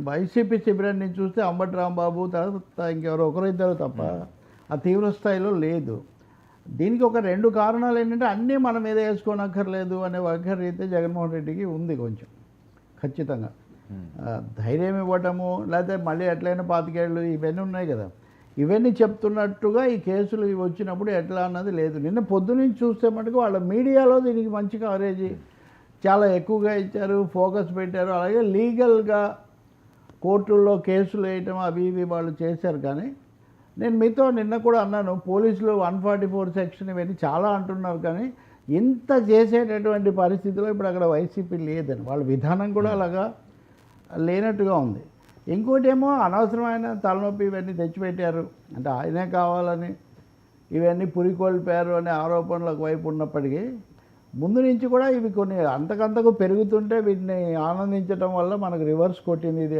YCP శిబిరాన్ని చూస్తే అంబటి రాంబాబు తర్వాత ఇంకెవరో ఒకరిద్దరు తప్ప ఆ తీవ్ర స్థాయిలో లేదు. దీనికి ఒక 2 కారణాలు ఏంటంటే అన్నీ మన మీద వేసుకోనక్కర్లేదు అనే వైఖరి జగన్మోహన్ రెడ్డికి ఉంది కొంచెం ఖచ్చితంగా. ధైర్యం ఇవ్వటము లేకపోతే మళ్ళీ ఎట్లయినా 25 ఏళ్ళు ఇవన్నీ ఉన్నాయి కదా, ఇవన్నీ చెప్తున్నట్టుగా ఈ కేసులు ఇవి వచ్చినప్పుడు ఎట్లా అన్నది లేదు. నిన్న పొద్దునుంచి చూస్తే మటుకు వాళ్ళ మీడియాలో దీనికి మంచి కవరేజ్ చాలా ఎక్కువగా ఇచ్చారు, ఫోకస్ పెట్టారు. అలాగే లీగల్గా కోర్టుల్లో కేసులు వేయటం అవి ఇవి వాళ్ళు చేశారు. కానీ నేను మీతో నిన్న కూడా అన్నాను, పోలీసులు 144 సెక్షన్ ఇవన్నీ చాలా అంటున్నారు, కానీ ఇంత చేసేటటువంటి పరిస్థితిలో ఇప్పుడు అక్కడ వైసీపీ లేదని వాళ్ళ విధానం కూడా అలాగా లేనట్టుగా ఉంది. ఇంకోటి ఏమో అనవసరమైన తలనొప్పి ఇవన్నీ తెచ్చిపెట్టారు, అంటే ఆయనే కావాలని ఇవన్నీ పురికొల్పారు అనే ఆరోపణలు ఒకవైపు ఉన్నప్పటికీ ముందు నుంచి కూడా ఇవి కొన్ని అంతకంతకు పెరుగుతుంటే వీటిని ఆనందించడం వల్ల మనకు రివర్స్ కొట్టింది ఇది.